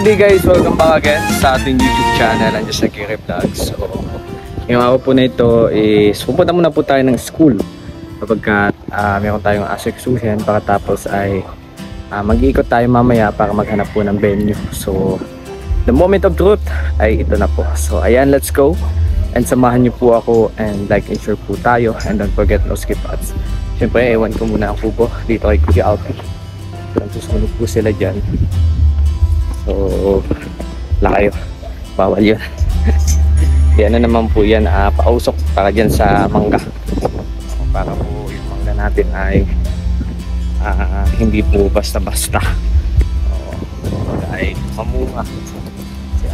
Good day guys, welcome back again sa ating YouTube channel and just Kiri Vlogs. So, yung araw po na ito is pupunta muna po tayo ng school kapagkat meron tayong asiksuhin. Pagkatapos ay mag-iikot tayo mamaya para maghanap po ng venue. So, the moment of truth ay ito na po. So, ayan, let's go and samahan niyo po ako and like and share po tayo and don't forget no skip ads. Siyempre, ewan ko muna ang kubo dito kay Kuya Alpi. Susunod po sila dyan. So, wala kayo. Bawal yun. Yan na naman po yan. Pausok para dyan sa mangga. Para po yung mangga natin ay hindi po basta-basta. Ay mamunga. Kasi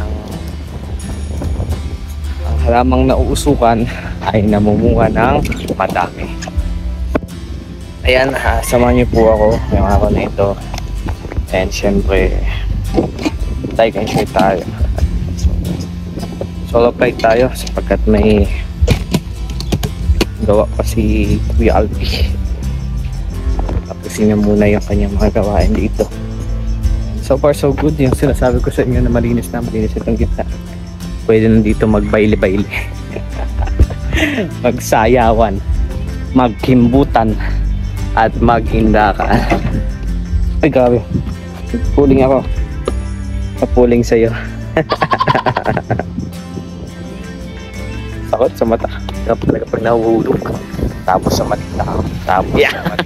ang halamang nauusukan ay namumunga ng madami. Ayan, samahan niyo po ako yung araw na ito. And syempre, like and share tayo. Solo flight tayo sapagkat may gawa pa si Kuya Alpi. Tapusin niya muna yung kanyang mga gawain dito. So far so good. Yung sinasabi ko sa inyo na malinis itong gitna. Pwede na dito magbaili-baili. Magsayawan, magkimbutan at magindakan. Ay grabe, puling ako. Papuling sa'yo. Takot sa mata. Tapos talaga pag nahuhulog. Tapos sa mata. Tapos yeah. Sa mata.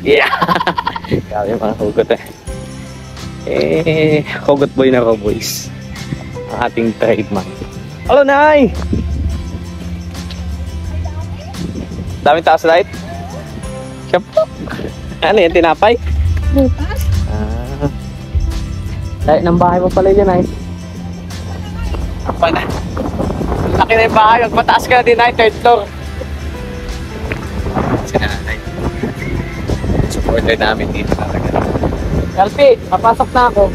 Yeah. Grabe mga hugot hugot boy na ko boys. Ang ating trademark. Hello Nay! Daming taas light? Siyempre. Ano yan, tinapay? Bukas? Dahil ng bahay mo pala dyan ay. Apa na? Laki na yung bahay. Magmataas ka na din ay, third floor. Sinanay. Supporter namin dito talaga. Alpi, papasok na ako.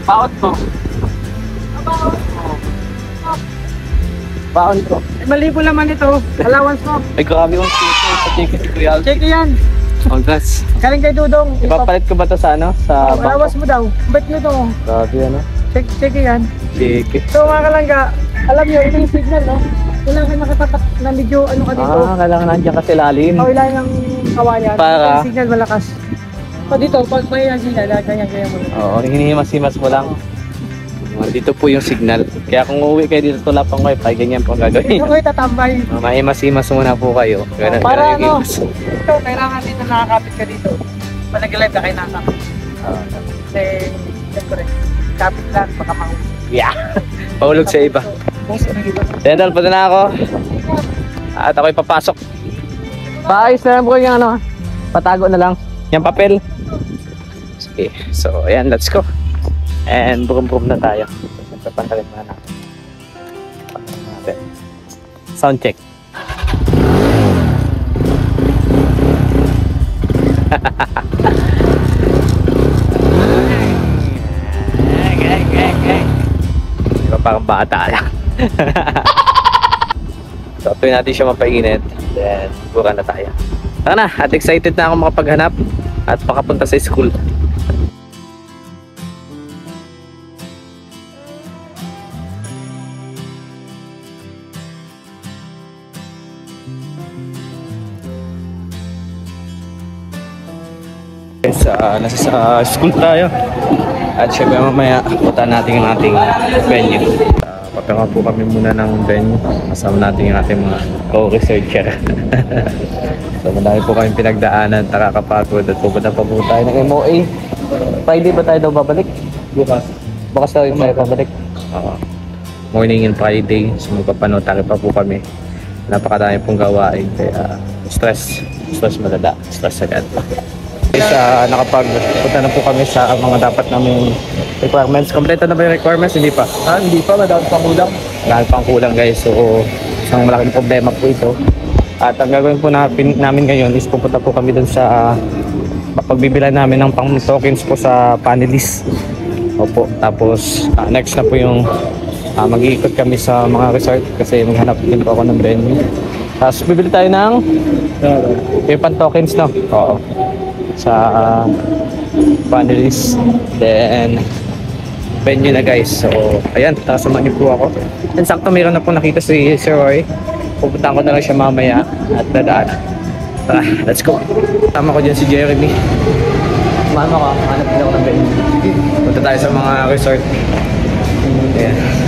Baon mo. Baon mo. Baon ko. Malibo naman ito. Allowance mo. Ay grabe yung ticket ko yan. Check yan. Congrats. Galing kay Dudong. Ipapalit ko ba ito sa ano? Sa bangko? Allowance mo daw. Bet nyo to. Grabe ano? Check yan. Ticket. So mga kalangga, alam nyo, ito yung signal, no? Kailangan kayo makatatak na medyo ano ka dito. Kailangan nandiyan kasi lalim. Kawilaan ng kawayan. Para? Yung signal malakas. So dito, pag may signal, ganyan mo. Oo, hinihimas-himas mo lang. Dito po yung signal. Kaya kung uuwi kayo dito tulap ang wifi, ganyan po ang gagawin. Ito kayo tatambay. Mahimas-himas muna po kayo. Ganun, Para ganun ano, ito, kailangan dito nakakapit ka dito. Pag nag-live ka kayo nakakapit. Kasi, siyempre, kapit lang, baka mahulog. Yeah! Pahulog sa iba. Dendal, punta na ako. At ako'y papasok. Paayos na lang po yung ano, patago na lang. Yung papel. Sige, so ayan, let's go. And brum-brum na tayo. Siyempre, pantalin na natin. Sound check. Diba parang bata lang. So, tuwin natin siya mapainit. Then, bura na tayo. Tara na, at excited na ako makapaghanap at makapunta sa school. Nasa school tayo at syempre mamaya punta natin yung ating venue. Papunta po kami muna ng venue. Kasama natin yung ating mga co-researcher. So madami po kami pinagdaanan, nakakapagod at pupunta pa po tayo ng MOA. Friday ba tayo daw babalik? Bukas. Bukas tayo babalik? Morning and Friday. So magpapanood tayo pa po kami. Napakadami pong gawain kaya stress malala, stress agad. Nakapagpunta na po kami sa mga dapat naming requirements. Kompleto na ba yung requirements? Hindi pa? Hindi pa, madami pang kulang. Madami pang kulang guys, so isang malaking problema po ito. At ang gagawin po namin ngayon is pupunta po kami dun sa pagbibilan namin ng pang tokens po sa panelist. Opo, tapos next na po yung mag-iikot kami sa mga resort kasi maghanap din po ako ng venue. Tapos bibili tayo ng yung pan tokens, no? Oo. Sa panelist. Then venue na guys. So, ayan, tasama niyo po ako. And sakto mayroon na po nakita si Sir Roy. Pupuntahan ko na lang siya mamaya at dadaan. Tara, let's go. Tama ko dyan si Jeremy. Mama ko, hanap din ako ng venue. Punta tayo sa mga resort. Ayan.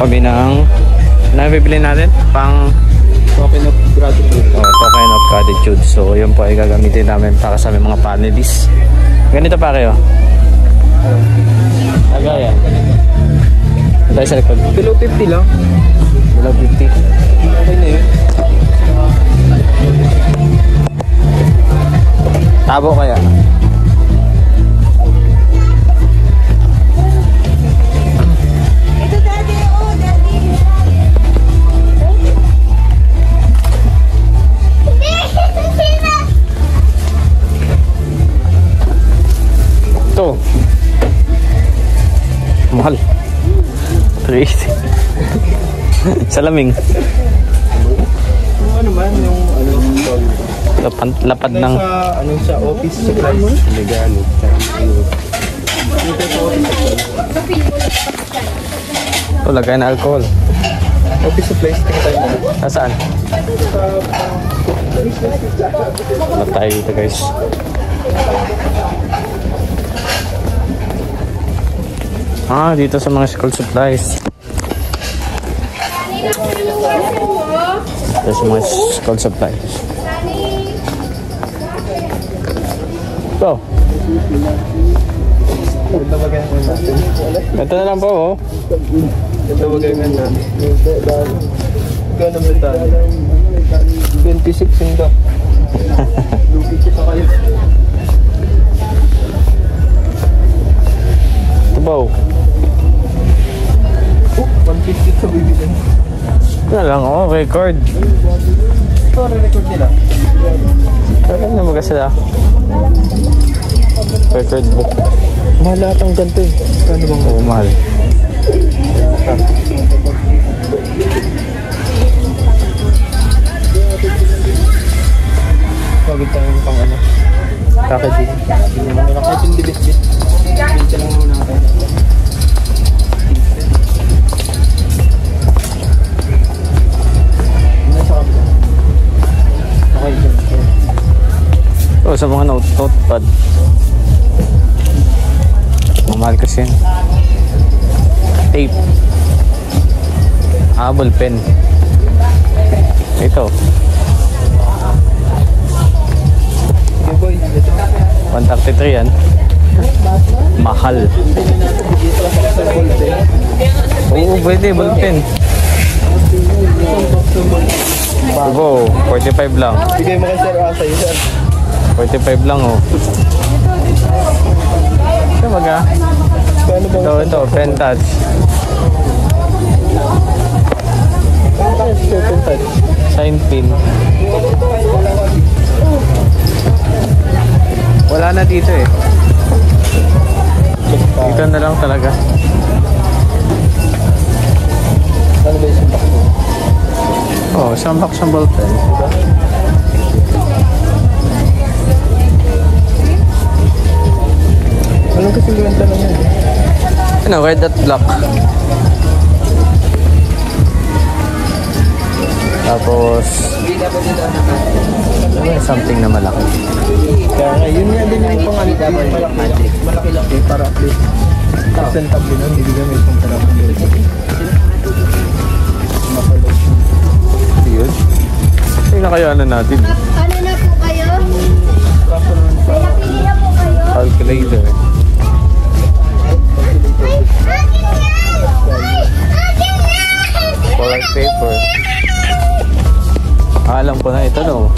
kami ng bibili natin pang token of gratitude. Token of gratitude. So yun po ay gagamitin namin para sa aming mga panelists. Ganito pa kayo. Agaya. Tayo sa likod. Below 50 lang. Below 50. Okay na yun. Tabo kaya. Ito. Mahal. 380. Salaming. Ano man yung Lapad ng sa office supplies. Legano. ito, lagay na alcohol. Office supplies tingin tayo na. Saan? Wala tayo dito guys. Dito sa mga school supplies. Dito sa mga school supplies. So, ito na lang po, oh. Ito magagangan natin. Gano'n ba tayo? 26 yung da. Lugi kita kayo. Ito ba, oh. 150 sa bibigan. Ito na lang, oh. Record. Ito, re-record nila. Record na mag-asala. Record book. Mahal lahat ang ganito eh. Ano bang Oo, mahal. Wagin tayo pang ano? Packaging. Hindi naman nila kahit yung dibit-bit. Pinta lang muna natin. Nasa kabila. Okay, dyan. Oh, sa mga notepad. Mahal kasi yan. Tape. Ballpen. Ito. Okay boy, ito. 133 yan. Mahal. Oo, pwede. Ballpen. Bago, 45 lang. Bigay mo kay Sir Asa yun, sir. 45 lang, oh. Ito baga. Paano ba? Ito, pen touch. Sign pin. Wala na dito eh. Dito na lang talaga. Ano ba yung box mo? Oh, isang box ng ballpen. Anong kasing gawin tanong yan? Ano, red at black. Tapos something na malaki. Kaya nga, yun nga din yung pangalit yung malaki-laki para at least presentable nun, hindi kami itong tarapang dito. Yun. Ay na kayo ano natin. Ano na po kayo? Nakapili na po kayo? Calculator. Color paper. Alam ko na ito, no?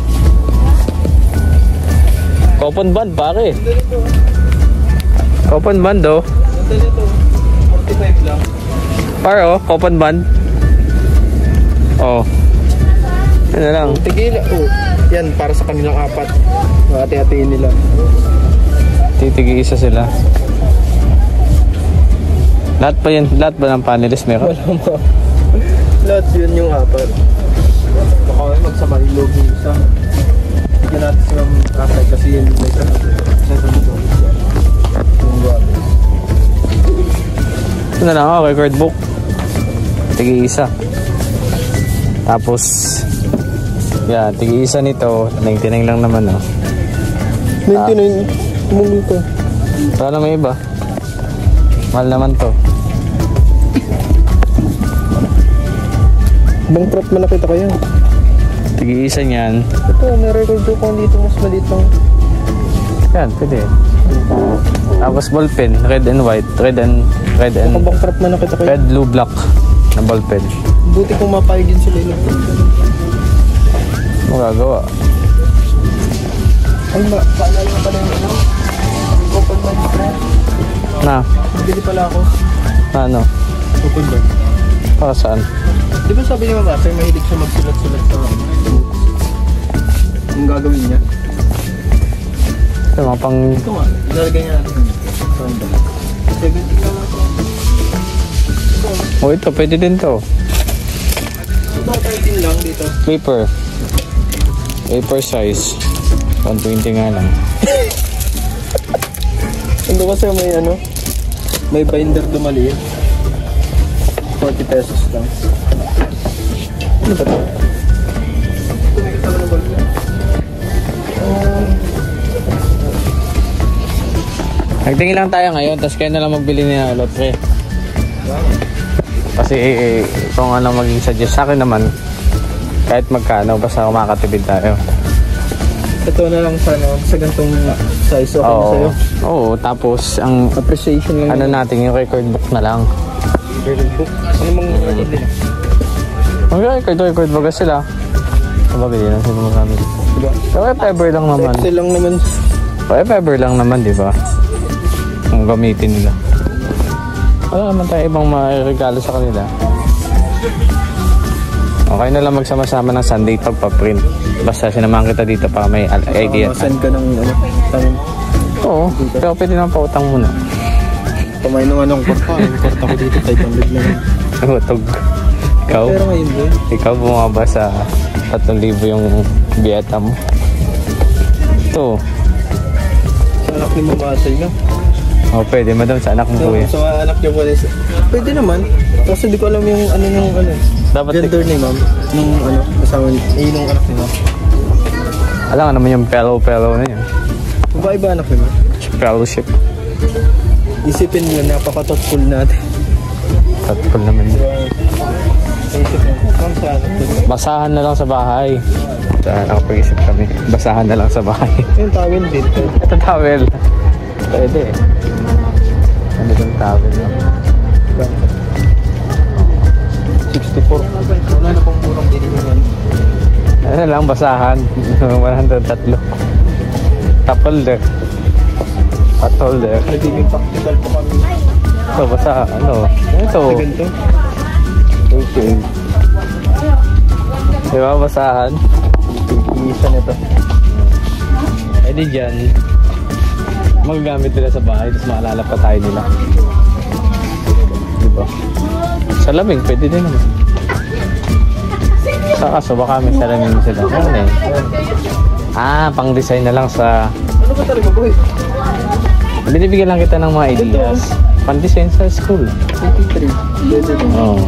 Coupon band, pare. Coupon band, oh. Nandali ito, 45 lang. Pare, oh. Coupon band. Oh. Ano lang. Tigil, oh. Yan, para sa kanilang apat. Hati-hatiin nila. Titigi isa sila. Lahat pa yan, lahat ba ng panelist meron? Wala mo. Lahat yun yung apat. Baka kami magsama yung logo isa. Bigyan natin sa Rapay kasi yun yung isa. Nasa dito. Yung guwabe. Ito na lang, oh. Record book. Tigi isa. Tapos, yan, tigi isa nito. 99 lang naman, oh. 99. Tumuli ko. Para may iba. Mahal naman to. Bang prop man nakita kayo. Tigi-isa niyan. Ito, may record ko dito mas maliit lang. Yan, pwede. Tapos ballpen, red and white. Red and Bang prop man nakita kayo. red, blue, black na ballpen. Buti kung mapayagin sila yun. Magagawa. Ay, paalala ko pala yung ano. Open man. Na, Bili pala ako. ano? Open man. Para saan? Di ba sabi ni Mama, sir, mahilig siya magsulat-sulat sa yung gagawin niya? Ito, mga pang... Ito nga, ilalagay niya natin. 70 lang ako. Oh, ito, pwede din to. Ito, 13 lang dito. Paper. Paper size. 120 nga lang. Ando kasi may ano, may binder dumaliit. 40 pesos lang. Ano ba ito? Ito may kasama ng ballpen. Nagtingin lang tayo ngayon, tapos kayo na lang magbili niya lotre. Kasi kung ano maging suggest sa akin naman, kahit magkano, basta makakatipid tayo. Ito na lang sana sa gantong size. Okay na sa'yo. Oo, tapos ang Appreciation lang. ano natin, yung record book na lang. Record book? Ano mang record nila? Mag-record baga sila. Sabagay din ang sila magamit. Diba? So, if ever lang naman. Excel lang naman. If ever lang naman, di ba? Ang gamitin nila. Wala naman tayo ibang maregalo sa kanila. Okay na lang magsama-sama ng Sunday pagpa-print. Basta sinamahan kita dito para may idea. Send ka ng ano? Oo, pero pwede naman pautang muna. Kamay nung anong korta. Yung korta ko dito, 500 lang. Utog. Ikaw? Pero ngayon doon. Ikaw bumaba sa 3,000 yung biyeta mo. Ito. Sa anak ni Mamatay na. Oh, pwede madam sa anak mo kuya. Sa mga anak niyo po. Pwede naman. Kasi di ko alam yung ano nung ano. Dapat gender ni ma'am. Nung ano, kasama nung anak ni ma'am. alam nga naman yung pero na yan. Babae ba anak ni ma'am? Fellowship. Isipin mo, napaka-thoughtful natin. Thoughtful naman yun. Isip mo, ma'am sa anak ni ma'am. Basahan na lang sa bahay. Nakapag-isip kami. Basahan na lang sa bahay. Yung tawel din. Ito towel. Pwede eh. Ano yung towel no? 64. Wala na pong murang dinihingan. Ano lang, basahan. 103. Top holder. Hot holder. Nagiging practical po kami. Ito, basa, ano? Ito. Ganito. Okay. Diba, basahan? Isa nito. Eh di dyan, magagamit nila sa bahay, tapos maalala pa tayo nila. Diba? Sa lamig, pwede din naman. Sa kaso, baka may salamin sila. Ano eh? Ah, pang design na lang sa... Ano ba talaga boy? Binibigyan lang kita ng mga ideas. Pang design sa school. 23. Oo.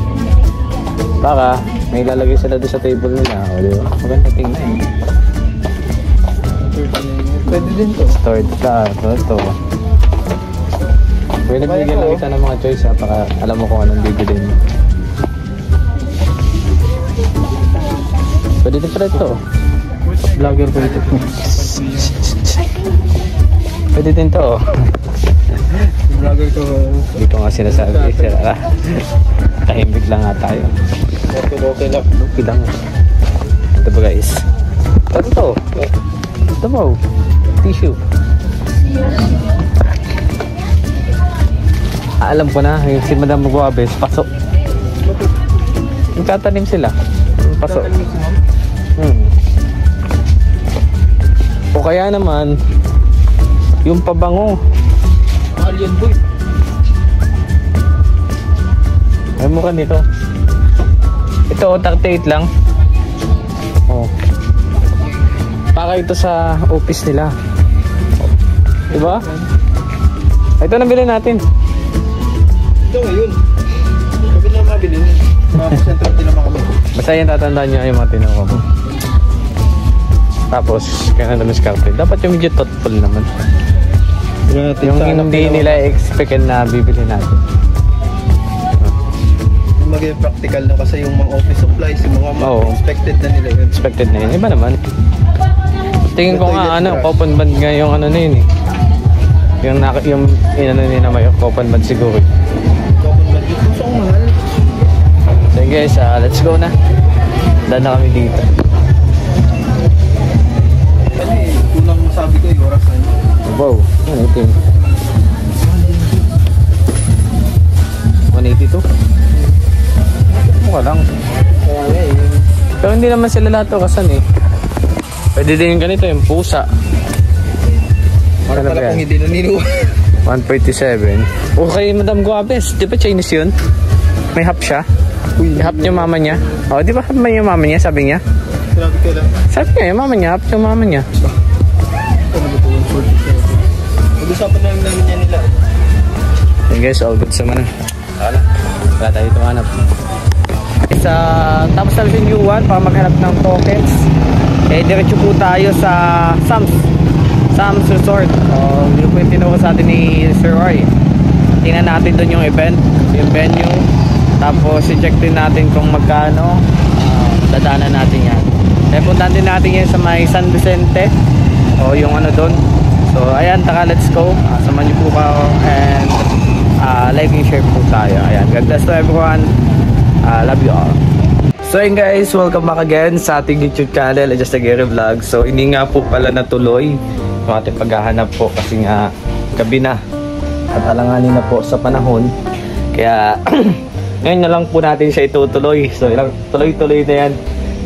Baka, may lalagay sila doon sa table nila. O, diba? Maganda tingnan eh. Pwede din to. Stored ka. Ito. Pwede bigyan lang kita ng mga choice ha, para alam mo kung anong bibilin mo. Pwede din pala ito. Vlogger po ito. Pwede din to. Vlogger ko. Hindi ko nga sinasabi. Tahimik lang nga tayo. Okay lang. Okay lang. Ito ba guys? Ito to. Ito mo. Tissue. Alam ko na. Yung si Madam Guabes, pasok. Nagtatanim sila. Pasok. O kaya naman, yung pabango. Alien boy. Ay mukha nito. Ito, 38 lang. Oh. Para ito sa office nila. Diba? Ito nabili natin. Ito ngayon. Sabi na mabili niya. Mga din naman kami. Basta yan tatandaan nyo yung mga tinawa mo. Tapos, kaya na miskarte. Dapat yung medyo thoughtful naman. Yung hindi nila expect na bibili natin. Maging practical na kasi yung mga office supplies, yung mga expected na nila yun. Expected na yun. Iba naman. Tingin ko nga, coupon band nga yung ano na yun eh. Yung inano nila may coupon band siguro. Coupon band yun. So, ang mahal. So guys, let's go na. Daan na kami dito. Kasi, kulang sabi ko yung oras na yun. Wow, ano ito yun? 182? Mukha lang. Kaya nga eh. Pero hindi naman sila lahat kasan eh. Pwede din yung ganito, yung pusa. Para Ano ba pala yan? kung hindi naniniwa. 147. Okay, Madam Guabes. Di ba Chinese yun? May hap siya? Uy, Hap yung mama niya? O, di ba hap yung mama niya? Sabi niya? Sinabi ko lang. Sabi niya, yung mama niya, hap yung mama niya. Ano ba ito yung short? Mag-usapan na lang namin yan nila. Yun guys, all good sa mana. Wala tayo tumanap. Tapos na rin yung U1 para maghanap ng tokens. Diretso po tayo sa Sam's Resort. Yun po yung tinuro sa atin ni Sir Roy. tingnan natin doon yung event, yung venue. Tapos i-check din natin kung magkano. Dadaanan natin yan. Then puntahan din natin yan sa may San Vicente o yung ano doon. So ayan, taka, let's go. Samahan niyo po ako and like and share po tayo. Ayan, God bless to everyone. Love you all. So yun guys, welcome back again sa ating YouTube channel, Just a Gary Vlog. So hindi nga po pala natuloy yung ating paghahanap po kasi nga gabi na at alanganin na po sa panahon. Kaya ngayon na lang po natin siya itutuloy. So ilang tuloy-tuloy na yan,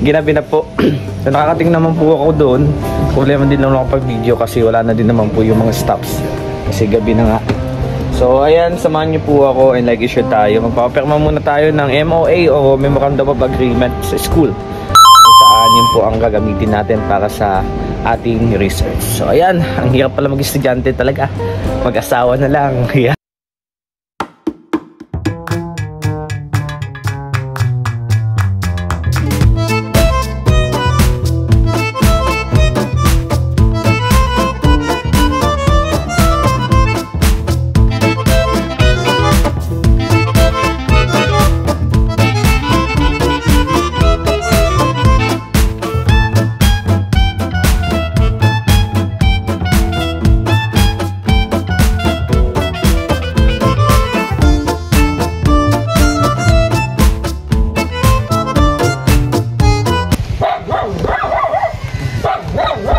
ginabi na po. So nakakating naman po ako doon. Problema din lang ako pag-video kasi wala na din naman po yung mga stops kasi gabi na nga. So ayan, samahan niyo po ako and like issue tayo. Magpapirma muna tayo ng MOA o Memorandum of Agreement sa school. Kung saan yun po ang gagamitin natin para sa ating research. So ayan, ang hirap pala mag-estudyante talaga. Mag-asawa na lang. Ayan.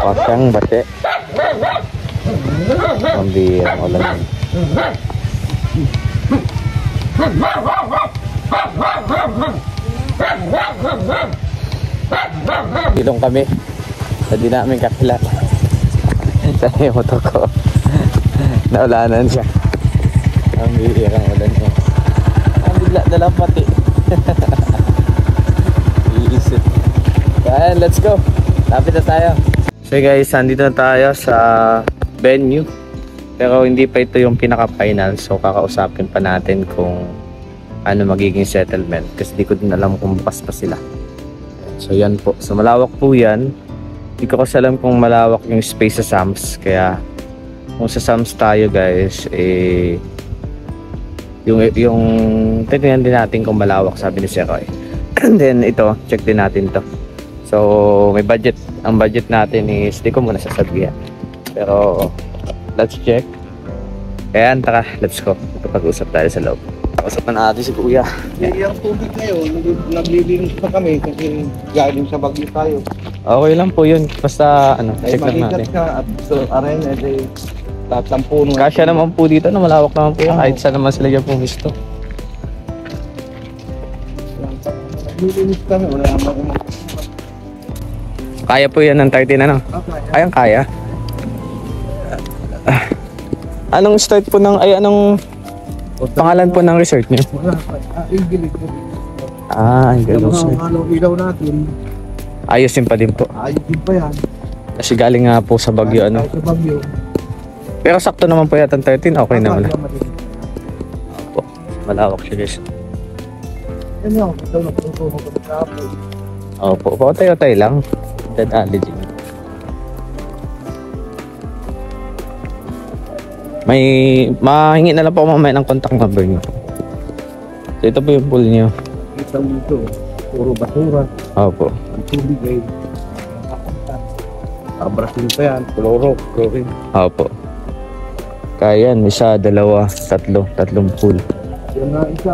Pasang bate. Ambil ulan. Ilong kami. Tadi namin kakilala. Sana yung motor ko. Naulanan siya. Ambil ang ulan niya. Ang bigla dalang pati. Iisip. Yan, let's go. Lapit na tayo. So guys, nandito na tayo sa venue. Pero hindi pa ito yung pinaka-final. So kakausapin pa natin kung ano magiging settlement. Kasi di ko din alam kung bukas pa sila. So yan po. So malawak po yan. Hindi ko kasi alam kung malawak yung space sa Sam's. Kaya kung sa Sam's tayo guys, yung tingnan din natin kung malawak, sabi ni Sir Roy. And then ito, check din natin to. So may budget. Ang budget natin is, di ko muna sasabihan. Pero let's check. Ayan, tara, let's go. Pag-usap tayo sa loob. Pag-usap na natin si Kuya. Yung tubig ngayon, naglilinis pa kami kasi galing sa Bagyo tayo. Okay lang po yun. Basta ano, Ay, check lang maligat natin. ka at so, arena, lahat ng puno. Kasya naman po dito, no? Malawak naman po yun. Kahit saan naman sila dyan pumisto. Naglilinis kami, wala naman. Kaya po yan ng 13 ano? Ayang kaya. Anong start po ng, anong pangalan po ng resort niyo? Wala pa. Ingilid ko. Ang gano'n sir. Anong ilaw natin, Ayusin pa din po. ayos din pa yan. Kasi galing nga po sa Bagyo ano. Sa Bagyo. Pero sakto naman po yata ng 13, okay na wala. Po, malawak siya guys. Yan yun, ito na puno ko sa apo. Opo, patay-patay lang. Dadali din. May mahingi na lang po mamaya ng contact number niyo. So ito po yung pool niyo. Kita mo ito, puro basura. Opo. Ang tubig ay abrasin pa yan, kloro, chlorine. Opo. Kaya yan, isa, dalawa, tatlong pool. Yan na isa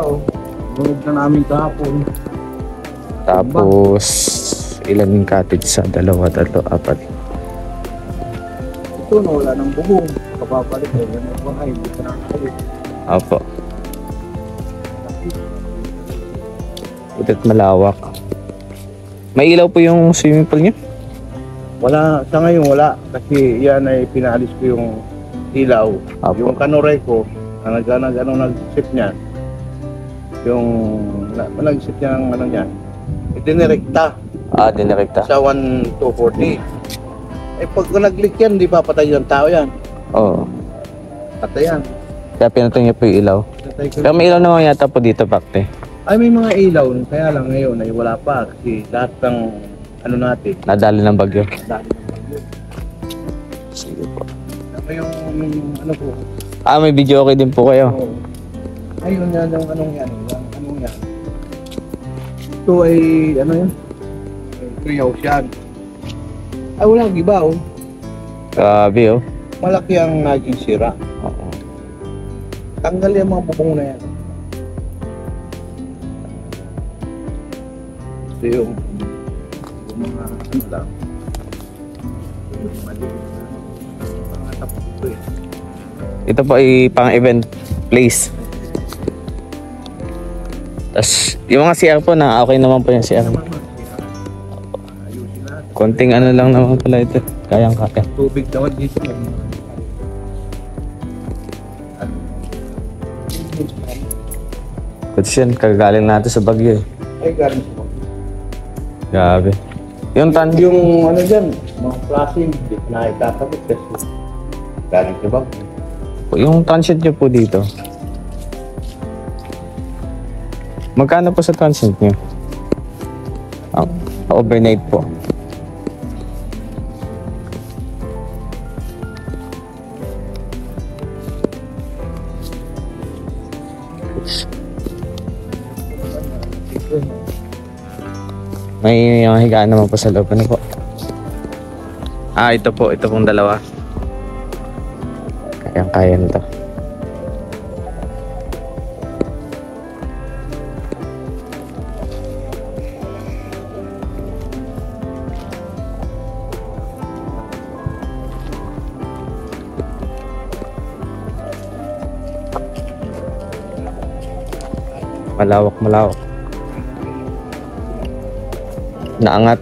bunog na namin kahapon. Tapos ilan yung cottage sa dalawa, tatlo, apat. Ito na wala ng bubong. Kapapalit ay yan ang bahay, hindi ka nakakalit. Opo. Ulit malawak. May ilaw po yung swimming pool niyo? Wala, sa ngayon wala. Kasi yan ay pinalis ko yung ilaw. Opo. Yung kanoray ko, nag-sip niya. Yung nag-sip niya ng ano niya. Itinirekta Dinirekta. sa 1-240. Eh pag nag-leak yan, di ba patay yung tao yan? Oo. Patay yan. Kaya pinatay niya po yung ilaw. Patay ko. Pero may ilaw naman yata po dito, Pakte. Ay, may mga ilaw. Kaya lang ngayon ay wala pa. Kasi lahat ng ano natin. Nadali ng bagyo. Dahil ng bagyo. Sige po. Ako yung ano po. May video okay din po kayo. Oo. Ayun yan, yung anong yan, anong yan. Ito ay, ano yan? Treehouse yan. Ay, walang iba, oh. Grabe, oh. Malaki ang naging sira. Oo. Tanggal yung mga bubong na yan. Ito yung mga ano lang. Yung maliit na mga tapos ito eh. Ito po ay pang-event place. Tapos, yung mga CR po na okay naman po yung CR. Ayusin na. Konting ano lang naman pala ito. Kayang-kaya. Tubig daw dito. Kasi yan, kagagaling natin sa Baguio eh. Ay, galing po. Grabe. Yung tan... Yung ano dyan, mga klase, hindi ko na itatapit kasi galing sa bag. Yung transient nyo po dito. Magkano po sa transient nyo? Overnight po. May higaan naman po sa loob. Ano po? Ito po. Ito pong dalawa. Kayang-kaya nito. Malawak. Naangat.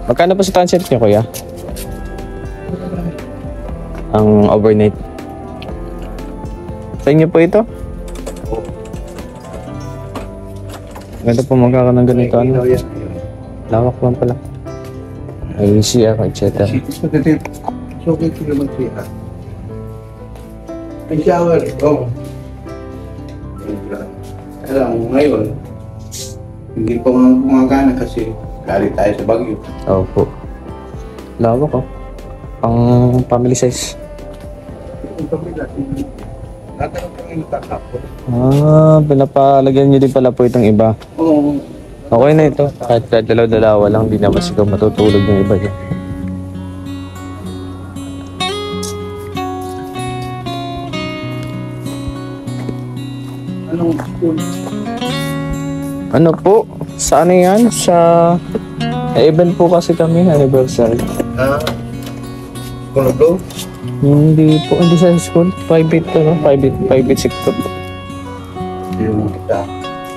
Magkano po sa transient niyo, kuya? Ang overnight. Sa inyo po ito? Ganda po magkakaroon ng ganito. Ano? Lawak lang pala. Ay, CR, etc. So, okay ko naman siya. May shower. Oo. Alam mo, ngayon, hindi pa mga gumagana kasi galing tayo sa Baguio. Opo. Lawak oh. Pang family size. Yung pamilya, natanong ko yung tatapos. Pinapalagyan nyo din pala po itong iba. Oo. Okay na ito. Kahit dalaw-dalawa lang, di naman siguro matutulog ng iba dyan. Anong school? Ano po? Sa ano yan? Sa event po kasi kami, anniversary. Kunulo? Hindi po, hindi sa school. Private to, no? Private sector po. Yung kita.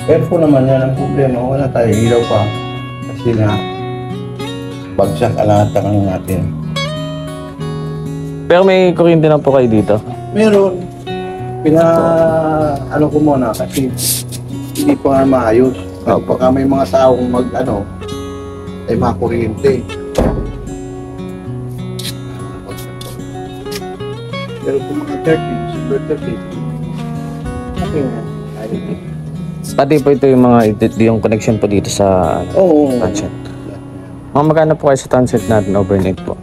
Pero po naman yan ang problema. Wala tayo ilaw pa. Kasi na bagsak alata ka natin. Pero may kuryente na po kayo dito. Meron. Ano ko muna kasi hindi pa nga maayos. Opo. Baka may mga taong ay makuryente. Pero kung mga 30, super 30, okay na. Pati po ito yung mga, yung connection po dito sa Oo. transient. Mga magkano po kayo sa transient natin overnight po?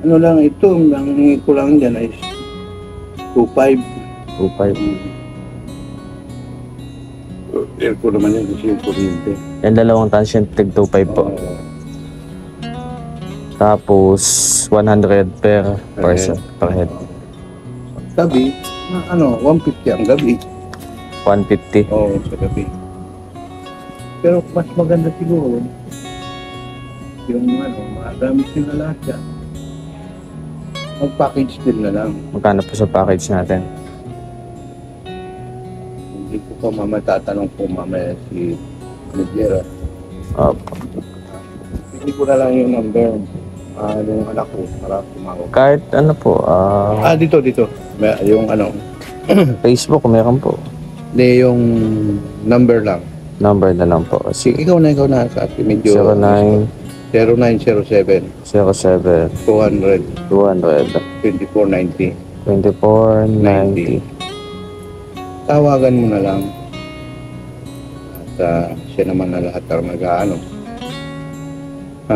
Ano lang ito, ang hingi ko lang dyan ay 2.5. 2.5. Aircon naman yan kasi yung kuryente. Yan dalawang transient, tig 2.5 po. Tapos 100 per person, per head. Gabi, 150 ang gabi. 150. Oo, sa gabi. Pero mas maganda siguro yung magamit nila lahat yan. Mag-package din na lang. Magkano po sa package natin? Hindi ko pa matatanong po mamaya si Nigera. Opo. Hindi ko na lang yung number. Yung anak ko para tumawag. Kahit ano po, Dito. Yung Facebook meron po. Hindi, yung number lang. Number na lang po. Sige, ikaw na kasi medyo 09 0907 07 200 200 2490. 2490. Tawagan mo na lang. At siya naman na lahat ang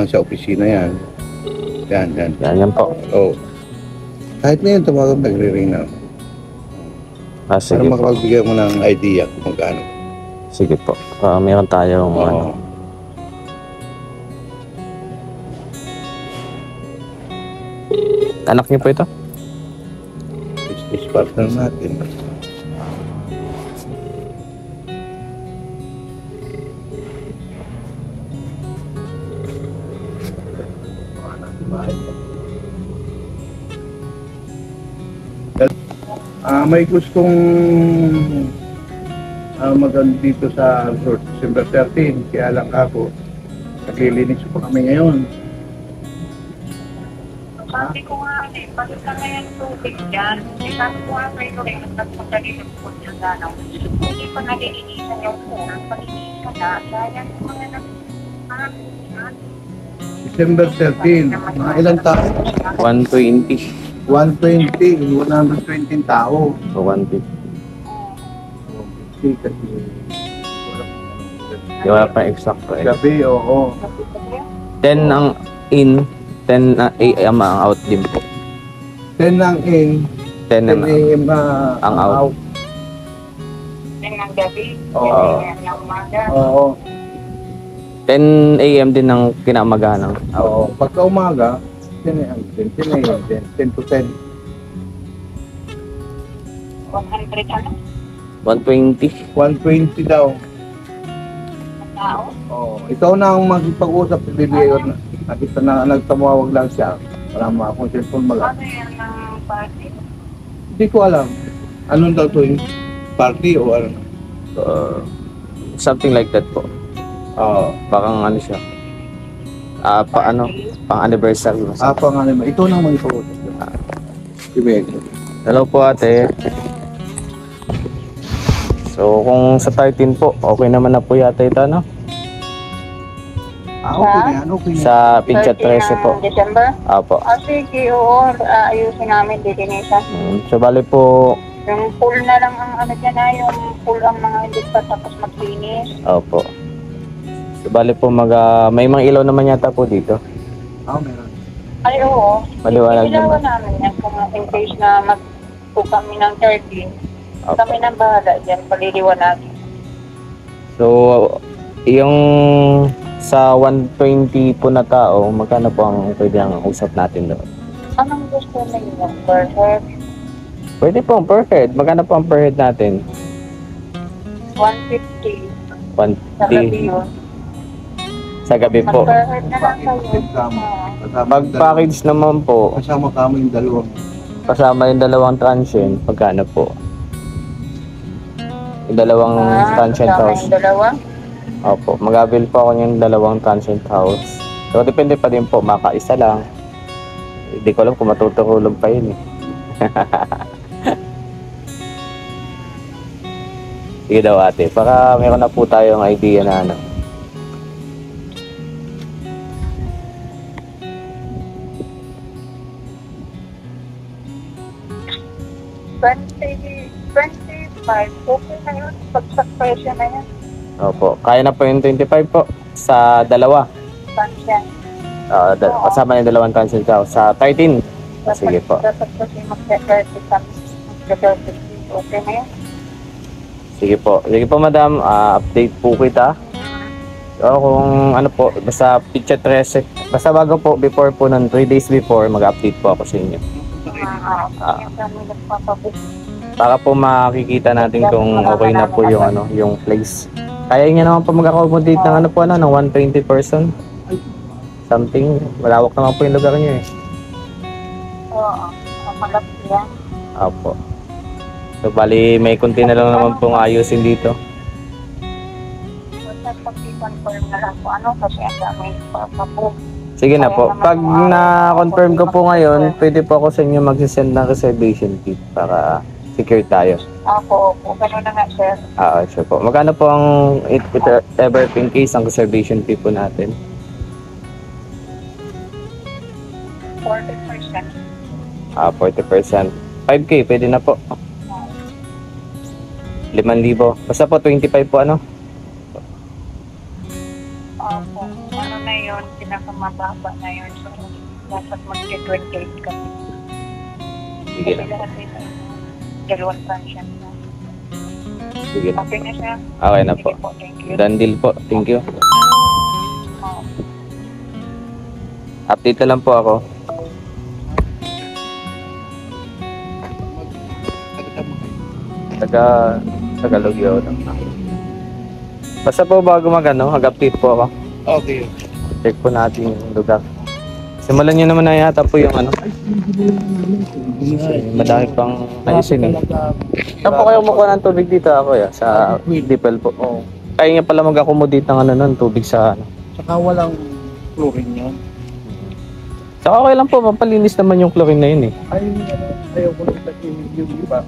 sa opisina yan. Yan. Yan po. Oh. Kahit ngayon tawagan, nagre-ring na. Para Sige po. makapagbigay mo ng idea kung magkano. Sige po. Meron tayong ano. Oo. Anak niyo po ito? Business partner natin. May gustong maganda dito sa resort December 13, kaya lang ako naglilinis pa kami ngayon. Sabi ko nga, palitan na yung tubig dyan. Sabi ko nga kayo rin, nagpagdalilog po niya ganaw. Hindi pa nalilinisan yung pool. Palinisan na, kaya yung mga December 13, mga ilang tao? 120. 120, 120 tao. O 150. Kasi Di wala pa exact eh. gabi, oo. 10 ang in, 10 AM ang out din po. 10 ang in, 10 10 ang a.m. ang out. Yung ng gabi, Oo. yung umaga. Oo. 10 AM din ang kinamagahan ng out. Oo. Pagka umaga, 10 a.m. 10 a.m. 10 to 10. 100 ano? 120. 120 daw. Na tao? Oo. Ikaw na ang magpag-usap sa BBA. Nakita na nagtamawag lang siya. Wala mo akong cellphone maga. Ano yan ng party? Hindi ko alam. Anong daw to yung party o ano? Something like that po. Oo. Parang ano siya. Paano? Pang anniversary. Apa nga naman. Ito na magpag-usap. BBA. Hello po ate. So kung sa 13 po, okay naman na po yata ito, no? Okay na yan. Okay na. Sa Pincha 13 po. ng December? Apo. Sige, oo. Ayusin namin, didinisan. So bali po, Yung pool na lang ang ano dyan na, yung pool ang mga hindi pa tapos maglinis. opo. So bali po may mga ilaw naman yata po dito. Meron. Ay, oo. Maliwanag Ilawan naman. namin yan kung in case na mag-po kami ng 30. Opo. Kami nang bahala dyan, paliliwanagin. So yung sa 120 po na tao, magkano po ang pwede ang usap natin doon? Anong gusto ninyo? Perfect. Pwede po ang per head. Magkano po ang per head natin? 150. Sa 150 gabi yun. sa gabi po. Mag-perfect na lang kayo. Kasama. Oo. Pag package naman po, Kasama kamo yung dalawang. kasama yung dalawang transient, magkano po? Yung dalawang transient kasama house. yung dalawa. Opo, mag-avail po ako yung dalawang transient house. So, depende pa din po, makaisa lang. Hindi ko alam kung matutulog pa yun eh. Sige daw ate, baka meron na po tayong idea na ano. $25. Okay na yun. Pagsak presyo na yan. Opo, kaya na po yung 25 po sa dalawa. Tansya. Kasama yung dalawang transient house sa 13. Sige po. Dapat kasi mag-30 kami. Mag-30. Okay na yun. Sige po. Sige po madam, update po kita. So kung ano po, basta Pincha 13. Basta bago po, before po nun, 3 days before, mag-update po ako sa inyo. Yung kami nagpapabook. Para po makikita natin kung okay na po yung ano, yung place. Kaya niya naman po mag-accommodate ng ano po ano, ng 120 person. Something, malawak naman po yung lugar niyo eh. Oo. Malap yan. Opo. So bali, may konti na lang naman pong ayusin dito. Basta pag-confirm na lang po ano kasi ang dami papabook. Sige na po. Pag na-confirm ko po ngayon, pwede po ako sa inyo mag-send ng reservation fee para secure tayo. Opo. Ganun na nga, sir. Sure po. Magkano po ang if ever in case ang reservation fee po natin? 40%. 40%. 5K, pwede na po. 5,000. Basta po 25 po ano? Opo. Ano na yun, pinakamababa na yun. So, dapat mag-28 kami. Sige na. Dalawang transient na. Sige. Okay na siya? Okay na po. Sige po, thank you. Done deal po. Thank you. Oo. Update na lang po ako. Tagalog yun. Basta po bago mag-update po ako. Okay. Check po natin yung lugar. Simulan nyo naman na yata po yung madami pang ayusin eh. Saan po kayo kumukuha ng tubig dito ako sa Dipel po? Oo. Kaya nga pala mag-accommodate ng nun, tubig sa Saka walang chlorine yun. Saka okay lang po, mapalinis naman yung chlorine na yun eh. Ayaw ko lang yung iba.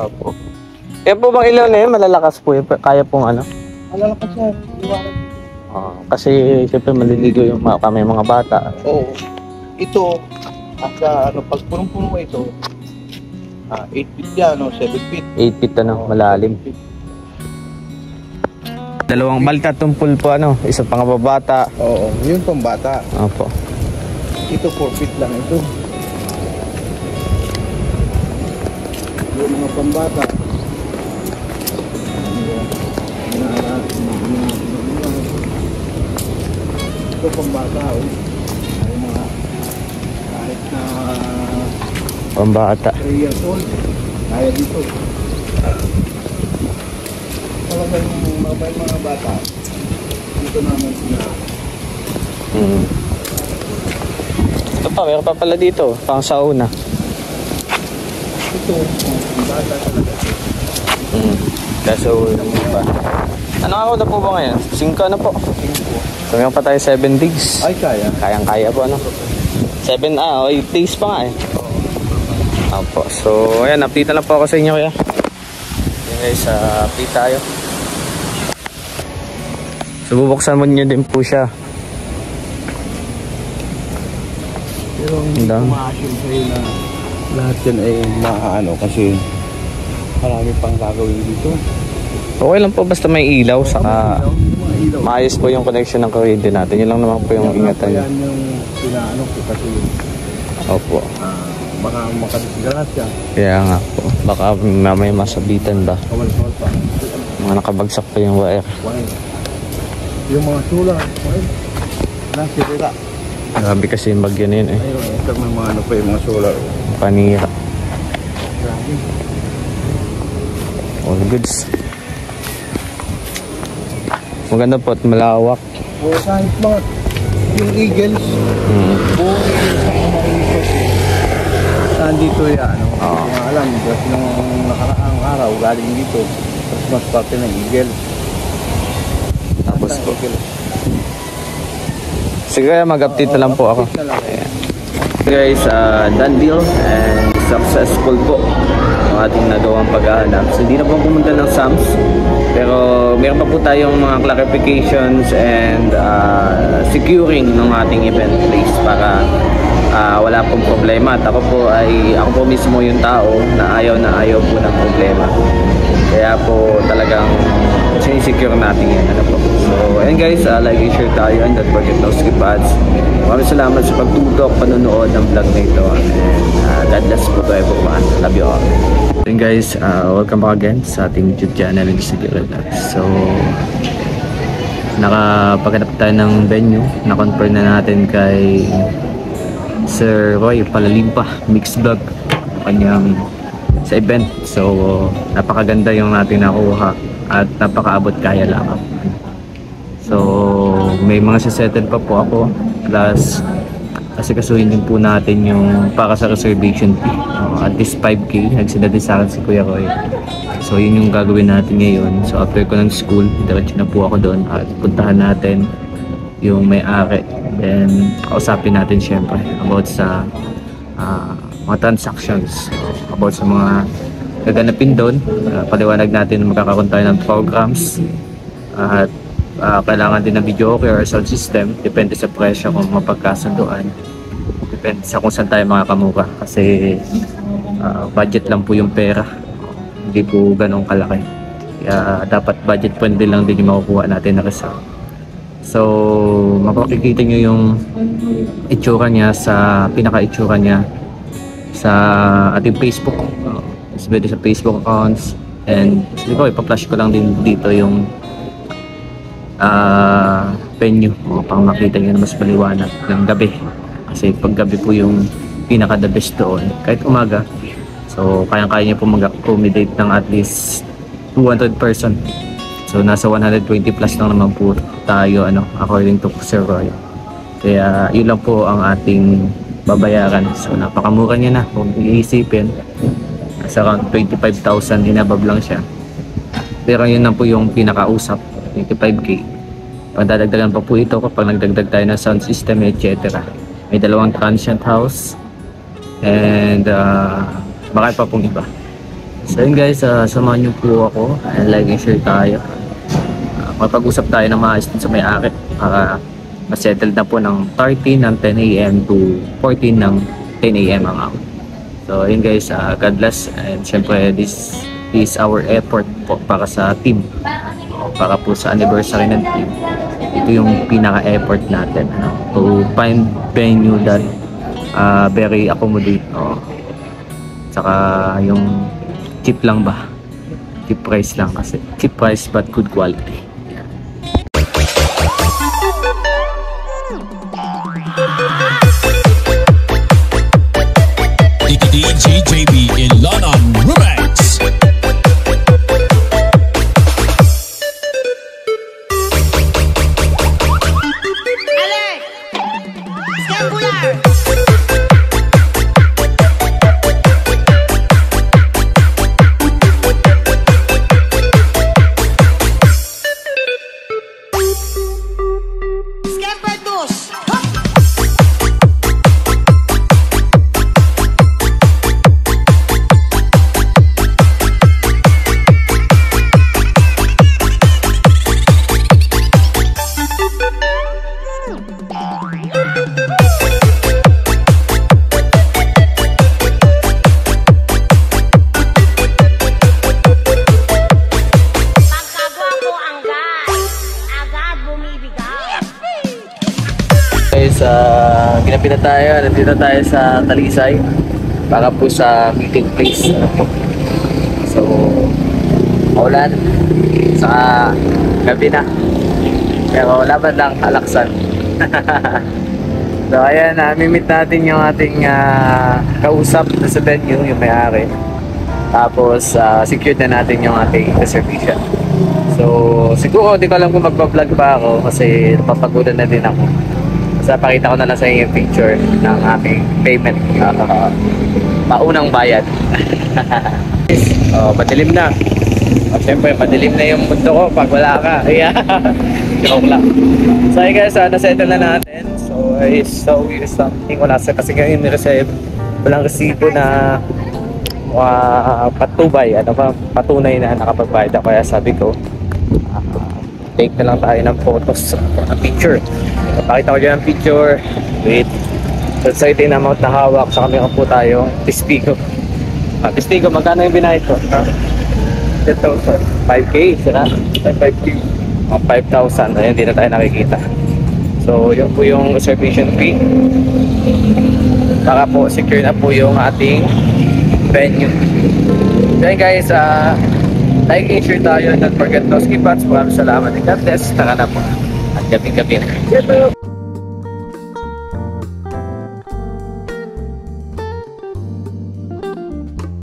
Opo. Kaya po bang ilaw na yun, malalakas po yun, kaya pong Malalakas siya. Iwanan. kasi siyempre maliligo yung kami mga bata. Oo. Ito, pag punong-puno ito, 8 feet yan, 7 feet. 8 feet malalim. Dalawang balta tumpul po isa pang babata. Oo, yun pang bata. Opo. Ito 4 feet lang ito. Yung mga pambata. Ito pambata, yung mga kahit na Pambata. 3 years old, kaya dito. Talaga yung mga bata, dito naman sila. Ito pa, meron pa pala dito, pang sauna. Ito, yung bata talaga. Kaso, pa. Ano ako na po ba ngayon? 5 na po. So, meron pa tayo 7 days. Ay, kaya. Kayang-kaya po 7, 8 days pa nga Opo. So, ayan, update na lang po ako sa inyo kaya. Ayan guys, update tayo. So, bubuksan mo nyo din po siya. Pero Ang dami. ma-assume sa'yo na lahat yan ay kasi marami pang gagawin dito. Okay lang po basta may ilaw, saka maayos po yung connection ng kuryente natin. Yun lang naman po yung ingatan nyo. Yan yung pinaano ko kasi Opo. baka makadisgrasya. Kaya nga po. Baka may masabitan ba? Kawal-kawal pa. Mga nakabagsak pa yung wire. Wire. Yung mga solar, wire. Nasirira. Grabe kasi yung bagyo na yun Ayun, ito may mga yung mga solar. Panira. Grabe. All goods. Maganda po at malawak. O kahit mga yung eagles, buong eagles na kumakilikot. Nandito yan, Hindi nga alam, kasi nung nakaraang araw, galing dito, Christmas party ng eagles. Tapos po. Sige, mag-update na lang po ako. Guys, done deal and successful po ang ating nagawang pag-aanap. So, hindi na po pumunta ng SAMS. Pero meron pa po tayong mga clarifications and securing ng ating event place para wala pong problema. At ako po mismo yung tao na ayaw po ng problema. Kaya po talagang sinisecure natin yan. So, ayan guys, like and share tayo and don't forget to skip ads. Maraming salamat sa pagtutok, panonood ng vlog na ito. And God bless po to everyone. Love you all. Ayan guys, welcome back again sa ating YouTube channel ng Secure Vlogs. So, nakapaghanap tayo ng venue. Na-confirm na natin kay Sir Roy Palalimpa, Mixed Vlog, kanyang sa event. So, napakaganda yung natin nakuha at napakaabot kaya lang. So, may mga sisettle pa po ako plus kasi kasuhin din po natin yung para sa reservation fee. At least 5K, nagsinadin sa akin si Kuya Roy. So, yun yung gagawin natin ngayon. So, after ko ng school, diretso na po ako doon at puntahan natin yung may-ari. Then, kausapin natin syempre about sa mga transactions, about sa mga gaganapin doon. Paliwanag natin na magkakaroon tayo ng programs at kailangan din ng video okay or sound system. Depende sa presyo kung mapagkasunduan. Depende sa kung saan tayo makakamura kasi budget lang po yung pera, hindi po ganong kalaki. Kaya dapat budget friendly lang din yung makukuha natin na result. So, mapakikita nyo yung itsura niya sa pinaka-itsura niya sa ating Facebook. Pwede sa Facebook accounts. And sige ko, ipa-flash ko lang din dito yung venue upang makita nyo na mas maliwanag ng gabi. Kasi pag gabi po yung pinaka-the best doon. Kahit umaga. So, kayang-kaya niya po mag-accommodate ng at least 200 person. So, nasa 120 plus lang naman po tayo, according to Sir Roy. Kaya, yun lang po ang ating babayaran. So, napakamura niya na kung iisipin. Nasa around 25,000 inabab lang siya. Pero yun na po yung pinakausap, 25k. Pagdadagdagan pa po ito kapag nagdagdag tayo ng sound system, etc. May dalawang transient house. And, baka pa pong iba. So yun guys, samahan nyo po ako and like and share tayo. Mapag-usap tayo na maayos sa may-ari para masettle na po ng 13 ng 10 AM to 14 ng 10 AM ang out. So yun guys, God bless, and syempre this is our effort po para sa team, para po sa anniversary ng team. Ito yung pinaka-effort natin to find venue that very accommodate, saka yung cheap lang ba, cheap price lang, kasi cheap price but good quality. DJ JB Ilanan Remix. Alex! Scapular! Guys, ginapi na tayo. Nandito tayo sa Talisay para po sa meeting place. So, maulan, saka gabi na, pero wala ba lang kalaksan. So ayan, mimit natin yung ating kausap na sa venue, yung may-ari. Tapos secured na natin yung ating reservation. So siguro di ko alam kung magpa-vlog pa ako kasi napapagulan na din ako. Basta pakita ko na lang sa inyo yung picture ng aming payment, paunang bayad. Madilim na. Siyempre, madilim na yung mundo ko pag wala ka. Joke lang. So hey guys, nasettle na natin. So something ko nasa kasi ngayon ni-receive. Walang resibo na patubay, patunay na nakapagbayad ako. Kaya sabi ko, take na lang tayo ng photos, ng picture. Pakita ko dyan ang picture. Wait. So certain amount na hawak. Saka meron po tayong testigo. Testigo, magkano yung binayad ko? 5K, sira? 5K. 5,000. Ayan, hindi na tayo nakikita. So, yun po yung reservation fee. Para po, secure na po yung ating venue. So, guys, like and share tayo. Don't forget to skip ads. Maraming salamat. God bless. Tara na po. At gabi-gabi na.